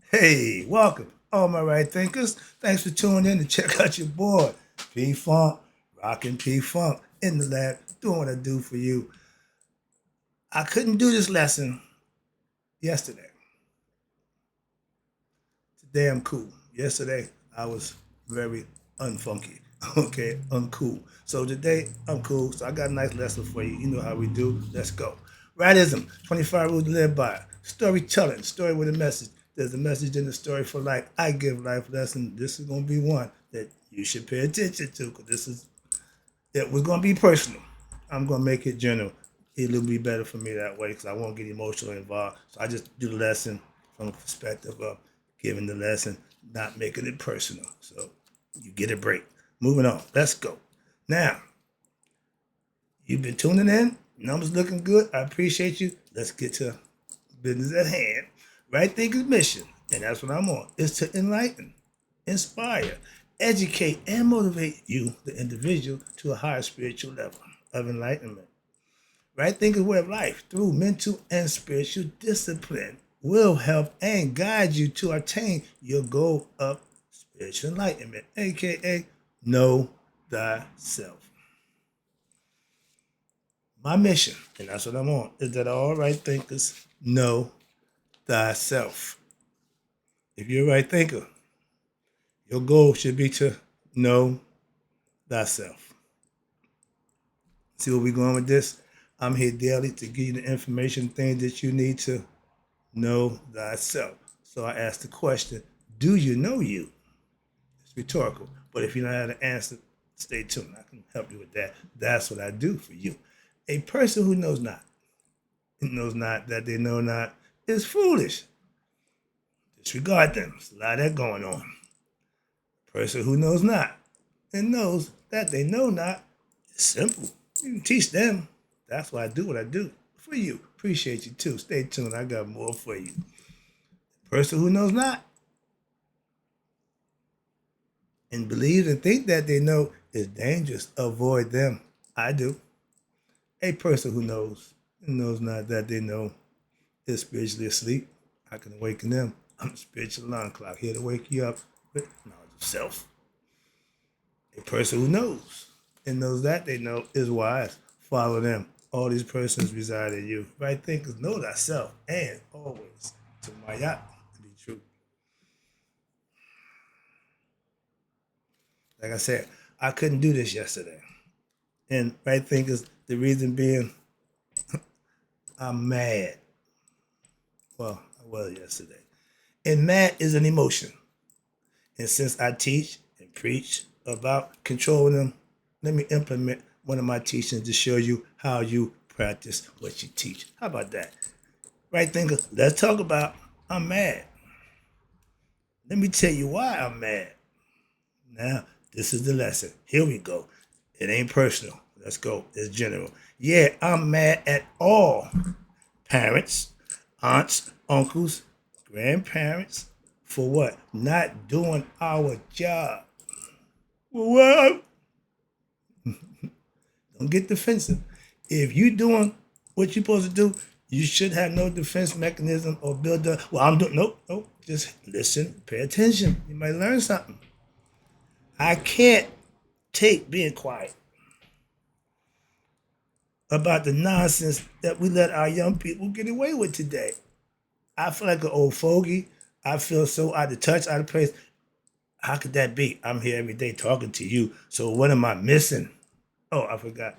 Hey, welcome, all my right thinkers. Thanks for tuning in to check out your boy, P Funk, rockin' P Funk in the lab, doing what I do for you. I couldn't do this lesson yesterday. Today I'm cool. Yesterday I was very unfunky, okay, uncool. So today I'm cool. So I got a nice lesson for you. You know how we do. Let's go. Rightism, 25 rules to live by. Storytelling, story with a message. There's a message in the story for life. I give life lessons. This is going to be one that you should pay attention to because it was going to be personal. I'm going to make it general. It'll be better for me that way because I won't get emotional involved. So I just do the lesson from the perspective of giving the lesson, not making it personal. So you get a break. Moving on. Let's go. Now, you've been tuning in. Numbers looking good. I appreciate you. Let's get to business at hand. Right thinking mission, and that's what I'm on, is to enlighten, inspire, educate, and motivate you, the individual, to a higher spiritual level of enlightenment. Right thinking way of life through mental and spiritual discipline will help and guide you to attain your goal of spiritual enlightenment, aka know thyself. My mission, and that's what I'm on, is that all right thinkers know thyself. If you're a right thinker, your goal should be to know thyself. See where we're going with this? I'm here daily to give you the information, things that you need to know thyself. So I ask the question, do you know you? It's rhetorical. But if you don't have the answer, stay tuned. I can help you with that. That's what I do for you. A person who knows not that they know not, is foolish. Disregard them. There's a lot of that going on. A person who knows not and knows that they know not is simple. You can teach them. That's why I do what I do for you. Appreciate you too. Stay tuned. I got more for you. Person who knows not and believes and think that they know is dangerous. Avoid them. I do. A person who knows and knows not that they know is spiritually asleep. I can awaken them. I'm a spiritual alarm clock here to wake you up with knowledge of self. A person who knows and knows that they know is wise. Follow them. All these persons reside in you. Right thinkers know thyself and always to my yacht to be true. Like I said, I couldn't do this yesterday. And right thinkers, the reason being I'm mad. Well, I was yesterday. And mad is an emotion. And since I teach and preach about controlling them, let me implement one of my teachings to show you how you practice what you teach. How about that? Right thinker, let's talk about I'm mad. Let me tell you why I'm mad. Now, this is the lesson. Here we go. It ain't personal. Let's go. It's general. Yeah, I'm mad at all parents, aunts, uncles, grandparents for what? Not doing our job. Well, don't get defensive. If you doing what you're supposed to do, you should have no defense mechanism or build up. Well, I'm doing nope. Just listen, pay attention. You might learn something. I can't take being quiet about the nonsense that we let our young people get away with today. I feel like an old fogey. I feel so out of touch, out of place. How could that be? I'm here every day talking to you. So what am I missing? Oh, I forgot.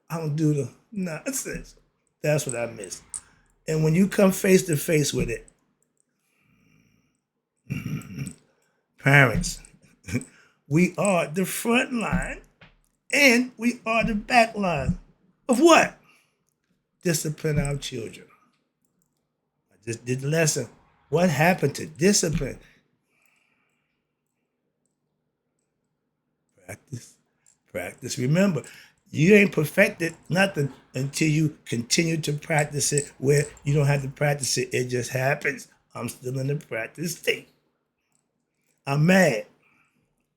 I don't do the nonsense. That's what I miss. And when you come face to face with it, parents, we are the front line and we are the back line of what? Discipline our children. I just did the lesson. What happened to discipline? Practice, practice. Remember, you ain't perfected nothing until you continue to practice it where you don't have to practice it. It just happens. I'm still in the practice state. I'm mad.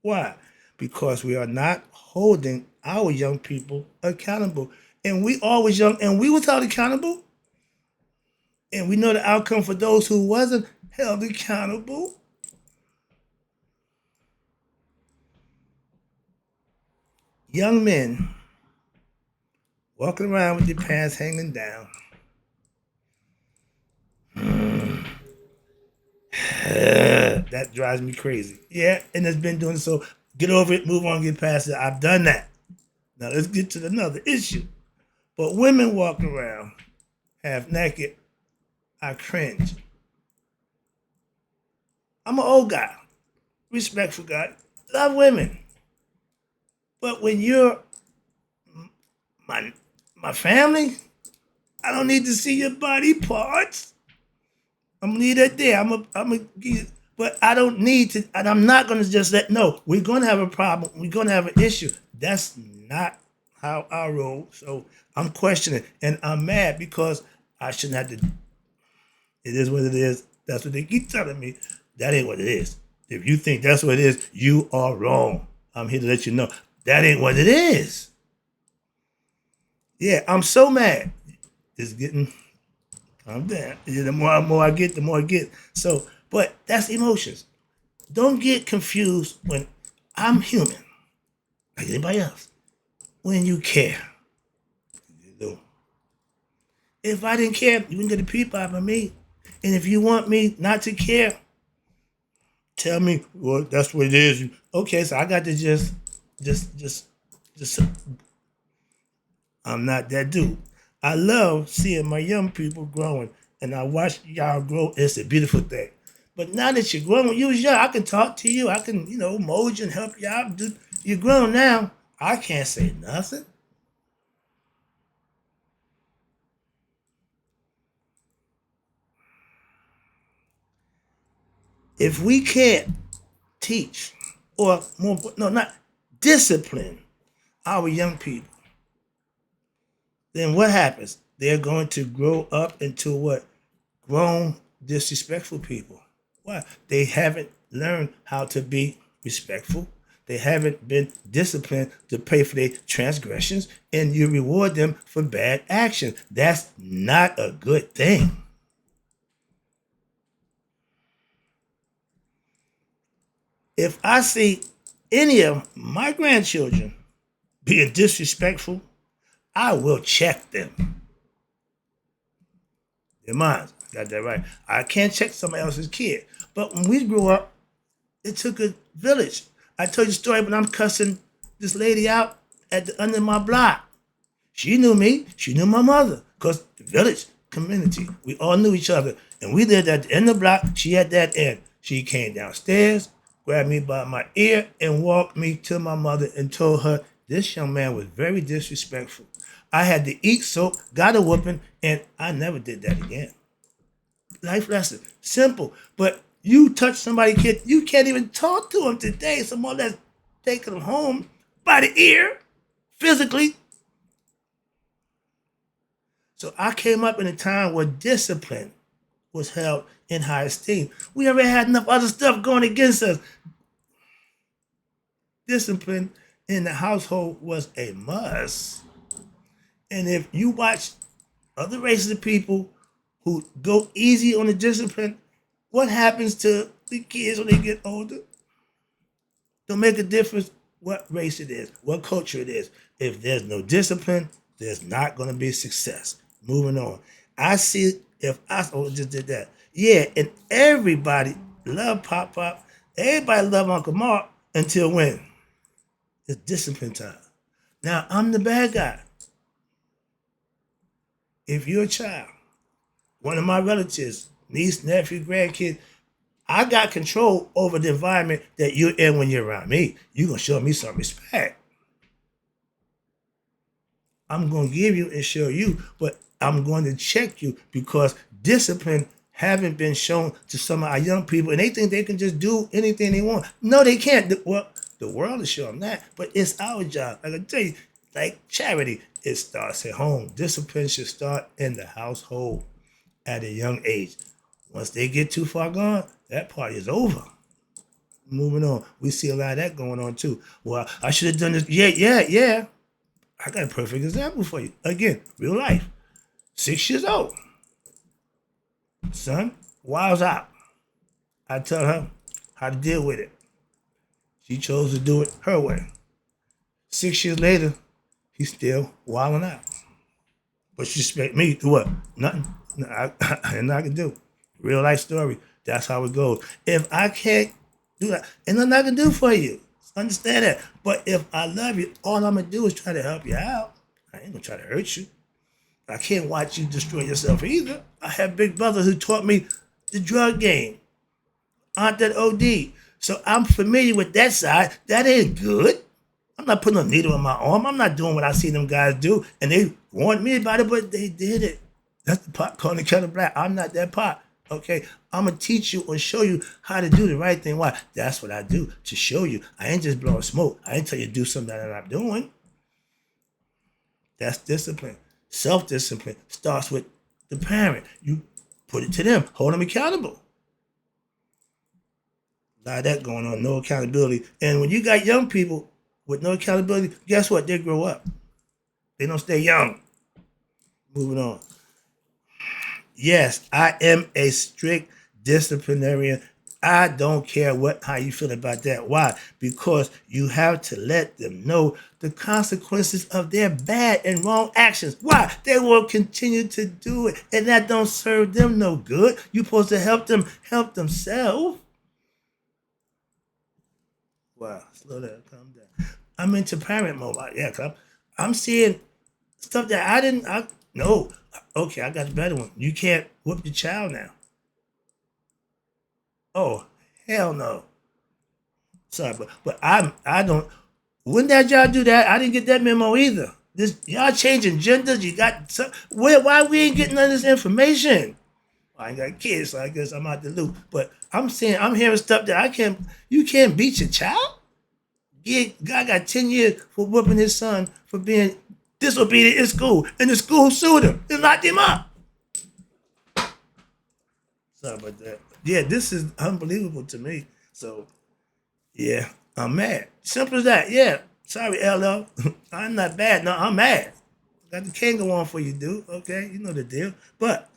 Why? Because we are not holding our young people accountable. And we always young and we was held accountable. And we know the outcome for those who wasn't held accountable. Young men walking around with their pants hanging down. That drives me crazy. Yeah, and it's been doing so. Get over it, move on, get past it. I've done that. Now let's get to another issue. But women walking around half naked, I cringe. I'm an old guy, respectful guy, love women. But when you're my my family, I don't need to see your body parts. I'm gonna need that there. I'm gonna give, but I don't need to, and I'm not gonna just let. No, we're gonna have a problem. We're gonna have an issue. That's not how I roll. So I'm questioning, and I'm mad because I shouldn't have to. It is what it is. That's what they keep telling me. That ain't what it is. If you think that's what it is, you are wrong. I'm here to let you know that ain't what it is. Yeah, I'm so mad. It's getting. I'm down. The more I get, the more I get. So, but that's emotions. Don't get confused when I'm human, like anybody else. When you care, you do. If I didn't care, you wouldn't get a peep out of me. And if you want me not to care, tell me. Well, that's what it is. Okay, so I got to just. I'm not that dude. I love seeing my young people growing, and I watch y'all grow. It's a beautiful thing. But now that you're grown, when you was young, I can talk to you. I can, mold you and help you out. You're grown now. I can't say nothing. If we can't teach, or more, no, not discipline our young people, then what happens? They're going to grow up into what? Grown, disrespectful people. Why? They haven't learned how to be respectful. They haven't been disciplined to pay for their transgressions, and you reward them for bad action. That's not a good thing. If I see any of my grandchildren being disrespectful, I will check them. They're mine. Got that right. I can't check somebody else's kid. But when we grew up, it took a village. I told you a story when I'm cussing this lady out at the under my block. She knew me. She knew my mother. Because the village community, we all knew each other. And we lived at the end of the block. She at that end. She came downstairs, grabbed me by my ear, and walked me to my mother and told her this young man was very disrespectful. I had to eat soap, got a whooping, and I never did that again. Life lesson. Simple. But you touch somebody's kid, you can't even talk to them today. Someone that's taking them home by the ear, physically. So I came up in a time where discipline was held in high esteem. We already had enough other stuff going against us. Discipline in the household was a must. And if you watch other races of people who go easy on the discipline, what happens to the kids when they get older? Don't make a difference what race it is, what culture it is. If there's no discipline, there's not going to be success. Moving on. I see if I just did that. Yeah, and everybody love Pop Pop. Everybody love Uncle Mark until when? It's discipline time. Now, I'm the bad guy. If you're a child, one of my relatives, niece, nephew, grandkid, I got control over the environment that you're in when you're around me. You're going to show me some respect. I'm going to give you and show you, but I'm going to check you because discipline haven't been shown to some of our young people, and they think they can just do anything they want. No, they can't. Well, the world is showing that, but it's our job. Like I tell you, like charity, it starts at home. Discipline should start in the household at a young age. Once they get too far gone, that party is over. Moving on. We see a lot of that going on too. Well, I should have done this. Yeah. I got a perfect example for you. Again, real life. 6 years old. Son, wild's out. I tell her how to deal with it. She chose to do it her way. 6 years later, he's still wilding out. But she expect me to what? Nothing. And I can do. Real life story. That's how it goes. If I can't do that, and nothing I can do for you. Understand that. But if I love you, all I'm gonna do is try to help you out. I ain't gonna try to hurt you. I can't watch you destroy yourself either. I have big brothers who taught me the drug game, aunt that OD. So I'm familiar with that side. That ain't good. I'm not putting a needle in my arm. I'm not doing what I see them guys do. And they warned me about it, but they did it. That's the pot calling the kettle black. I'm not that pot. Okay, I'm gonna teach you or show you how to do the right thing. Why? That's what I do to show you. I ain't just blowing smoke. I ain't tell you to do something that I'm not doing. That's discipline. Self-discipline starts with the parent. You put it to them. Hold them accountable. A lot of that going on. No accountability. And when you got young people with no accountability, guess what? They grow up. They don't stay young. Moving on. Yes, I am a strict disciplinarian. I don't care how you feel about that. Why? Because you have to let them know the consequences of their bad and wrong actions. Why? They will continue to do it, and that don't serve them no good. You're supposed to help them help themselves. Wow, slow down, calm down. I'm into parent mode. Yeah, I'm seeing stuff that I didn't. No. Okay, I got the better one. You can't whoop your child now. Oh, hell no. Sorry, but I don't. When did y'all do that? I didn't get that memo either. This y'all changing genders. You got why we ain't getting none of this information? I ain't got kids, so I guess I'm out the loop. But I'm hearing stuff that I can't. You can't beat your child. Yeah, guy got 10 years for whooping his son for being disobedient in school, and the school sued him and locked him up. Sorry about that. Yeah, this is unbelievable to me. So, yeah, I'm mad. Simple as that. Yeah. Sorry, LL. I'm not bad. No, I'm mad. Got the kangaroo on for you, dude. Okay, you know the deal. But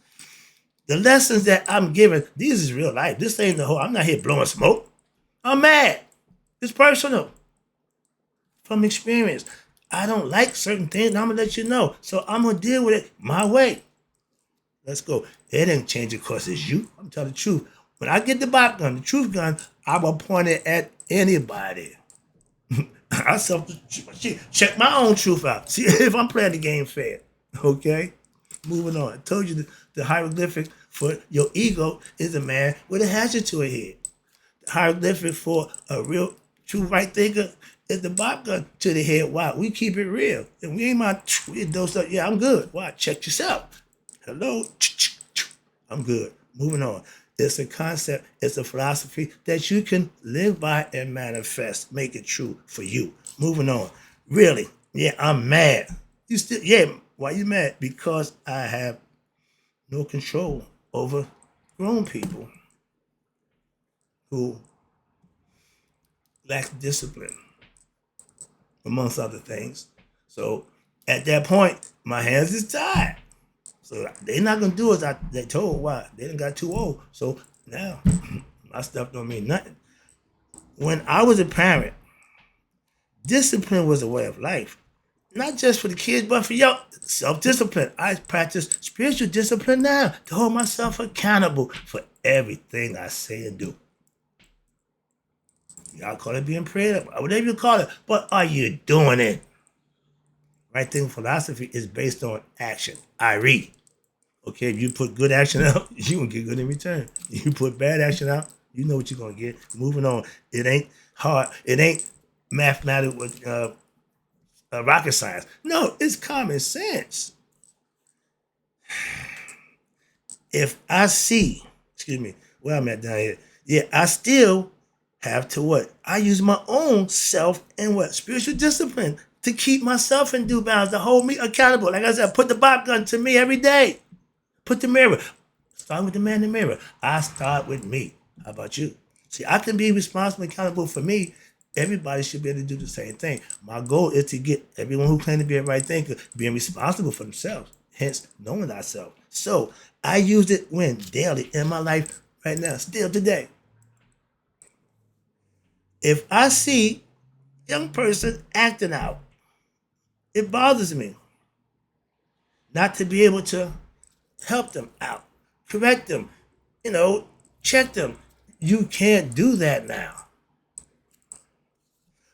the lessons that I'm giving, these is real life. This ain't the whole. I'm not here blowing smoke. I'm mad. It's personal. From experience. I don't like certain things. I'm gonna let you know. So I'm gonna deal with it my way. Let's go. It ain't changing because it's you. I'm telling the truth. When I get the bop gun, the truth gun, I will point it at anybody. I check my own truth out. See if I'm playing the game fair. Okay? Moving on. I told you the hieroglyphic for your ego is a man with a hatchet to a head. The hieroglyphic for a real true right thinker is the bop gun to the head. Why? We keep it real. And we ain't we dose up. Yeah, I'm good. Why? Check yourself. Hello? I'm good. Moving on. It's a concept, it's a philosophy that you can live by and manifest. Make it true for you. Moving on. Really? Yeah, I'm mad. You still, yeah, why you mad? Because I have no control over grown people who lack discipline, amongst other things. So at that point, my hands is tied. So they're not gonna do as they told. Why? They done got too old. So now my stuff don't mean nothing. When I was a parent, discipline was a way of life. Not just for the kids, but for your self-discipline. I practice spiritual discipline now to hold myself accountable for everything I say and do. Y'all call it being prayed up, whatever you call it, but are you doing it? Right thing philosophy is based on action. I read. Okay, if you put good action out, you're going to get good in return. If you put bad action out, you know what you're going to get. Moving on. It ain't hard. It ain't mathematical with rocket science. No, it's common sense. If I see, where I'm at down here, yeah, I still have to what? I use my own self and what? Spiritual discipline to keep myself in due bounds, to hold me accountable. Like I said, put the bop gun to me every day. Put the mirror. Start with the man in the mirror. I start with me. How about you? See, I can be responsible and accountable for me. Everybody should be able to do the same thing. My goal is to get everyone who claims to be a right thinker being responsible for themselves, hence knowing ourselves. So I use it daily in my life right now, still today. If I see young person acting out, it bothers me not to be able to help them out, correct them, you know, check them. You can't do that now.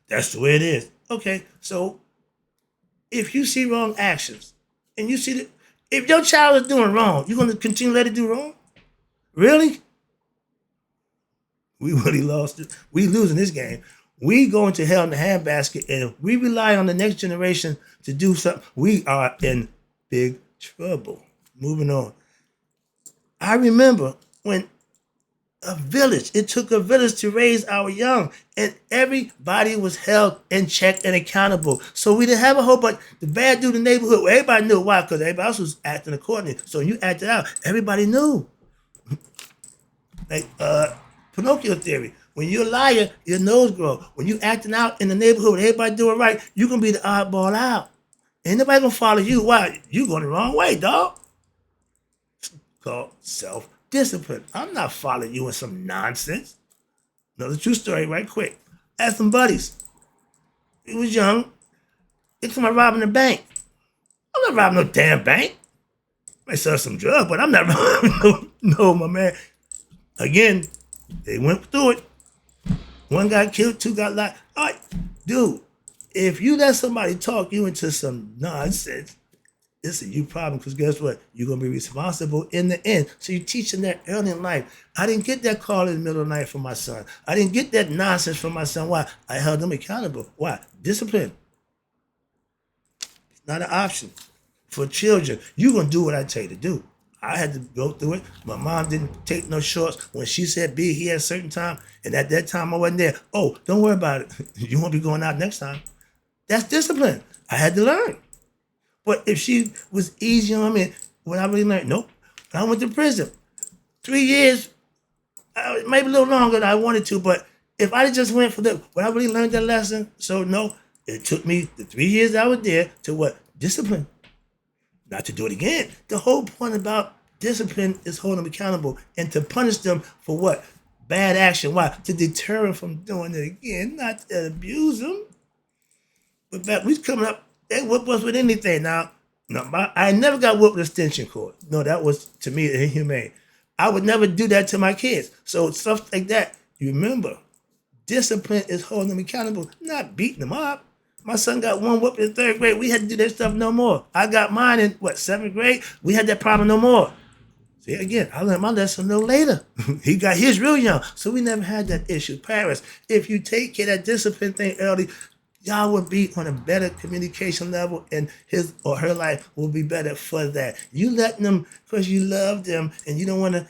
That's the way it is. Okay, so if you see wrong actions and you see that if your child is doing wrong, you're gonna continue to let it do wrong? Really? We really lost it. We losing this game. We going to hell in the handbasket, and if we rely on the next generation to do something, we are in big trouble. Moving on. I remember when it took a village to raise our young, and everybody was held in check and accountable. So we didn't have a whole bunch. The bad dude in the neighborhood, well, everybody knew why, because everybody else was acting accordingly. So when you acted out, everybody knew. Like Pinocchio theory. When you're a liar, your nose grows. When you acting out in the neighborhood, when everybody doing right, you're gonna be the oddball out. Ain't nobody gonna follow you. Why? You going the wrong way, dog. It's called self-discipline. I'm not following you in some nonsense. Another true story, right quick. I had some buddies. He was young. They come out robbing the bank. I'm not robbing no damn bank. I might sell some drugs, but I'm not robbing no, my man. Again, they went through it. One got killed, two got locked. All right, dude, if you let somebody talk you into some nonsense, it's a you problem, because guess what? You're going to be responsible in the end. So you teach them that early in life. I didn't get that call in the middle of the night from my son. I didn't get that nonsense from my son. Why? I held them accountable. Why? Discipline. It's not an option. For children, you're going to do what I tell you to do. I had to go through it. My mom didn't take no shorts. When she said be here at a certain time, and at that time I wasn't there. Oh, don't worry about it. You won't be going out next time. That's discipline. I had to learn. But if she was easy on me, would I really learn? Nope. I went to prison. 3 years, maybe a little longer than I wanted to, but if I just went for would I really learn that lesson? So no, it took me the 3 years I was there to what? Discipline. Not to do it again. The whole point about discipline is holding them accountable and to punish them for what? Bad action. Why? To deter them from doing it again, not to abuse them. But back, we was coming up, they whip us with anything. Now, I never got whipped with a extension cord. No, that was, to me, inhumane. I would never do that to my kids. So stuff like that, you remember, discipline is holding them accountable, not beating them up. My son got one whoop in 3rd grade. We had to do that stuff no more. I got mine in, 7th grade? We had that problem no more. See, again, I learned my lesson a little later. He got his real young. So we never had that issue. Parents, if you take care of that discipline thing early, y'all will be on a better communication level, and his or her life will be better for that. You letting them because you love them and you don't want to,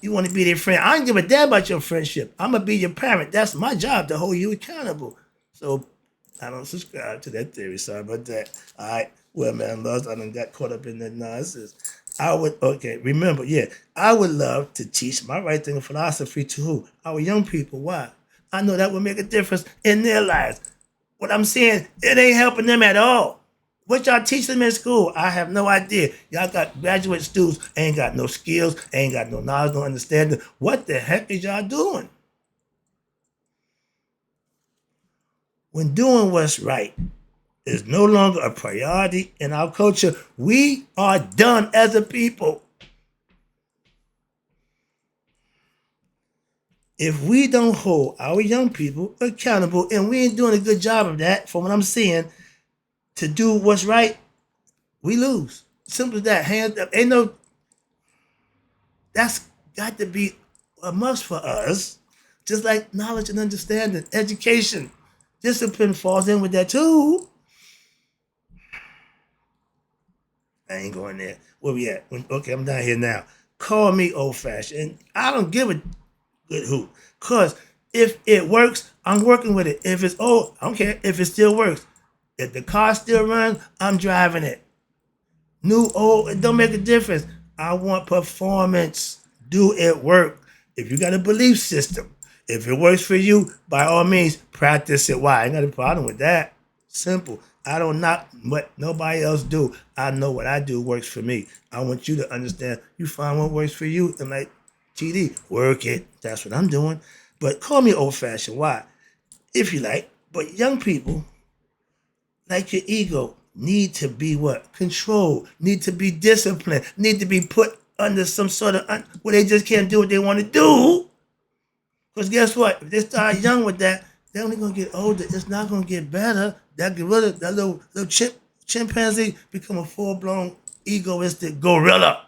you want to be their friend. I don't give a damn about your friendship. I'm going to be your parent. That's my job, to hold you accountable. So I don't subscribe to that theory. Sorry about that. All right. Well, man, lost. I done got caught up in that nonsense. Remember, I would love to teach my right thinking philosophy to who? Our young people. Why? I know that would make a difference in their lives. What I'm saying, it ain't helping them at all. What y'all teach them in school, I have no idea. Y'all got graduate students, ain't got no skills, ain't got no knowledge, no understanding. What the heck is y'all doing? When doing what's right is no longer a priority in our culture, we are done as a people. If we don't hold our young people accountable, and we ain't doing a good job of that, from what I'm seeing, to do what's right, we lose. Simple as that. Hands up. That's got to be a must for us. Just like knowledge and understanding, education. Discipline falls in with that too. I ain't going there. Where we at? Okay, I'm down here now. Call me old-fashioned. And I don't give a good hoot. Because if it works, I'm working with it. If it's old, I don't care. If it still works. If the car still runs, I'm driving it. New, old, it don't make a difference. I want performance. Do it work. If you got a belief system, if it works for you, by all means, practice it. Why? I ain't got a problem with that. Simple. I don't knock what nobody else do. I know what I do works for me. I want you to understand. You find what works for you, and like TD, work it. That's what I'm doing. But call me old-fashioned. Why? if you like. But young people, like your ego, need to be what? Controlled, need to be disciplined, need to be put under some sort of, where they just can't do what they want to do. Because guess what? If they start young with that, they're only going to get older. It's not going to get better. That gorilla, that little chimpanzee become a full-blown egoistic gorilla.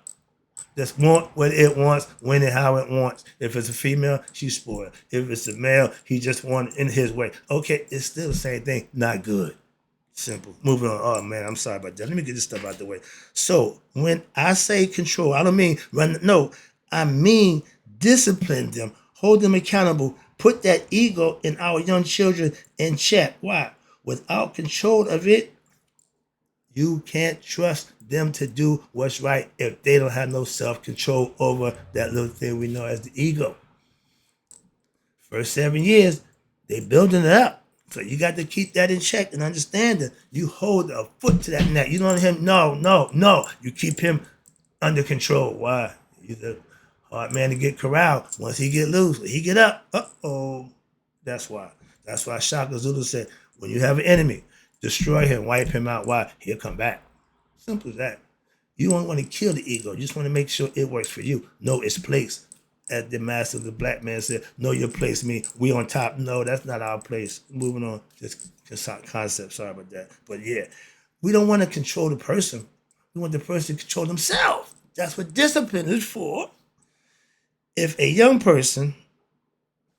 Just want what it wants, when and how it wants. If it's a female, she's spoiled. If it's a male, he just wants in his way. Okay, it's still the same thing. Not good. Simple. Moving on. Oh man, I'm sorry about that. Let me get this stuff out the way. So when I say control, I don't mean run. No, I mean discipline them, hold them accountable, put that ego in our young children in check. Why? Without control of it, you can't trust them to do what's right if they don't have no self-control over that little thing we know as the ego. First 7 years, they building it up. So you got to keep that in check and understand that you hold a foot to that neck. You don't let him, no. You keep him under control. Why? He's a hard man to get corralled. Once he get loose, he get up. Uh-oh. That's why. That's why Shaka Zulu said, when you have an enemy, destroy him, wipe him out. Why? He'll come back. Simple as that. You don't want to kill the ego. You just want to make sure it works for you. Know its place. As the master of the black man said, know your place means we on top. No, that's not our place. Moving on. Just concept. Sorry about that. But yeah, we don't want to control the person. We want the person to control themselves. That's what discipline is for. If a young person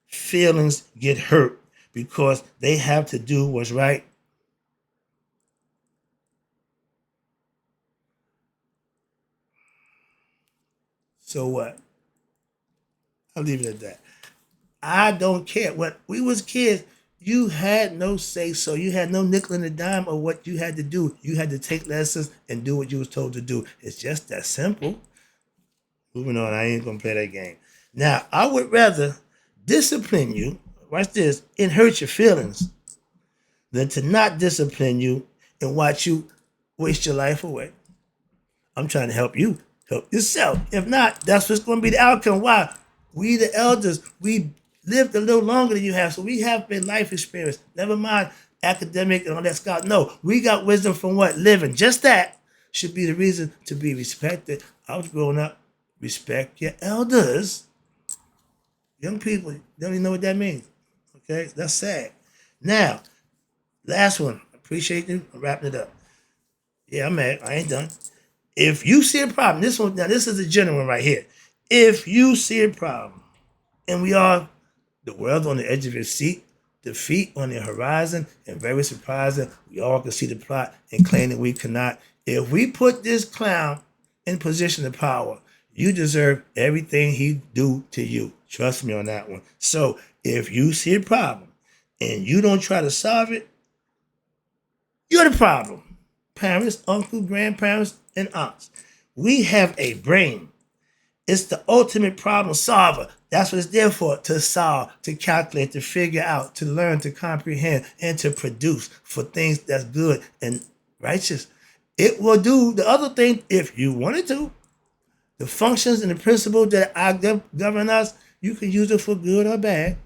feelings get hurt because they have to do what's right, so what? I'll leave it at that. I don't care. When we was kids, you had no say so. You had no nickel and a dime of what you had to do. You had to take lessons and do what you was told to do. It's just that simple. Moving on, I ain't gonna play that game. Now, I would rather discipline you, watch this, and hurt your feelings than to not discipline you and watch you waste your life away. I'm trying to help you. Help yourself. If not, that's what's going to be the outcome. Why? We, the elders, we lived a little longer than you have, so we have been life experience. Never mind academic and all that stuff. No, we got wisdom from what? Living. Just that should be the reason to be respected. I was growing up, respect your elders. Young people don't even know what that means. Okay, that's sad. Now, last one. Appreciate you. I'm wrapping it up. Yeah, I'm mad. I ain't done. If you see a problem, this one, now this is a general one right here. If you see a problem, and we are, the world on the edge of its seat, defeat on the horizon, and very surprising, we all can see the plot and claim that we cannot. If we put this clown in position of power, you deserve everything he do to you. Trust me on that one. So if you see a problem and you don't try to solve it, you're the problem. Parents, uncles, grandparents, and aunts. We have a brain. It's the ultimate problem solver. That's what it's there for, to solve, to calculate, to figure out, to learn, to comprehend, and to produce for things that's good and righteous. It will do the other thing if you wanted to. The functions and the principles that govern us, you can use it for good or bad.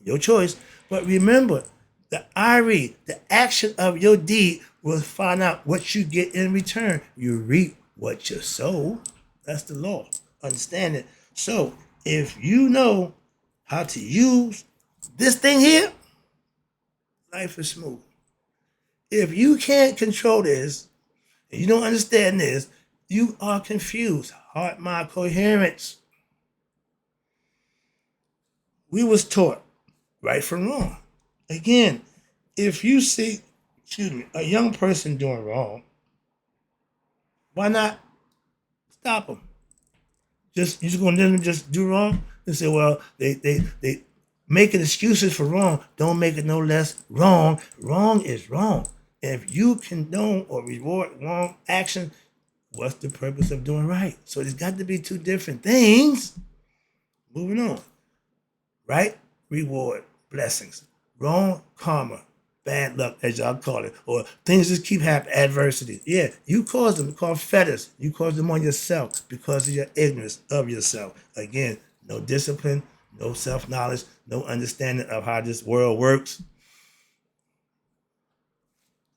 Your choice. But remember, the IRE, the action of your deed, will find out what you get in return. You reap what you sow. That's the law. Understand it. So if you know how to use this thing here, life is smooth. If you can't control this, and you don't understand this, you are confused. Heart-mind coherence. We was taught right from wrong. Again, if you see, a young person doing wrong, why not stop them? You just gonna let them just do wrong and say, well, they making excuses for wrong. Don't make it no less wrong. Wrong is wrong. And if you condone or reward wrong action, what's the purpose of doing right? So there's got to be two different things. Moving on. Right? Reward, blessings. Wrong, karma. Bad luck, as y'all call it. Or things just keep happening, adversity. Yeah, you cause them. Called fetters. You cause them on yourself because of your ignorance of yourself. Again, no discipline, no self-knowledge, no understanding of how this world works.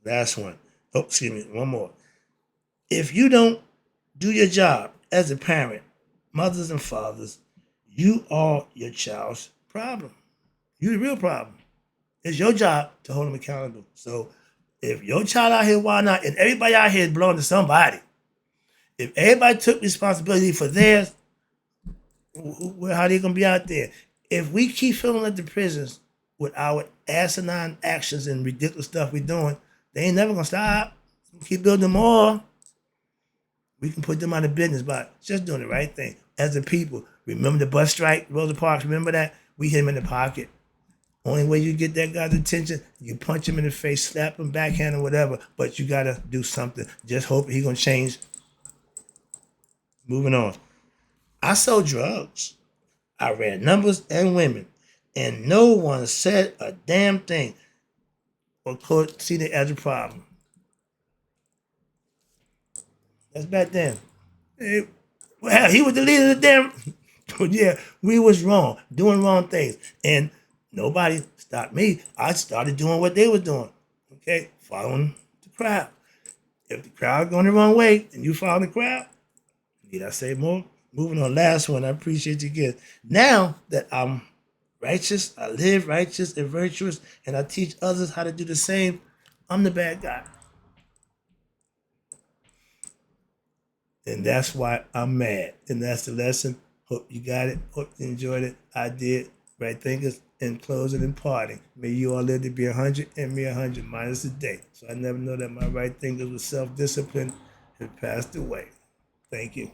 Last one. Oh, excuse me, one more. If you don't do your job as a parent, mothers and fathers, you are your child's problem. You're the real problem. It's your job to hold them accountable. So if your child out here, why not? And everybody out here is belonging to somebody. If everybody took responsibility for theirs, how they gonna be out there? If we keep filling up the prisons with our asinine actions and ridiculous stuff we're doing, they ain't never gonna stop. Keep building more. We can put them out of business by just doing the right thing. As a people, remember the bus strike, Rosa Parks, remember that? We hit him in the pocket. Only way you get that guy's attention, you punch him in the face, slap him, backhand, or whatever, but you gotta do something. Just hope he's gonna change. Moving on. I sold drugs. I ran numbers and women, and no one said a damn thing or could see it as a problem. That's back then. Well, he was the leader of the damn. Yeah, we was wrong, doing wrong things, and nobody stopped me. I started doing what they were doing. Okay, following the crowd. If the crowd going the wrong way and you follow the crowd, need I say more? Moving on, last one. I appreciate you again. Now that I'm righteous, I live righteous and virtuous, and I teach others how to do the same, I'm the bad guy. And that's why I'm mad. And that's the lesson. Hope you got it. Hope you enjoyed it. I did. Right thinkers in closing and parting. May you all live to be 100 and me 100 minus a day. So I never know that my right thinkers with self-discipline have passed away. Thank you.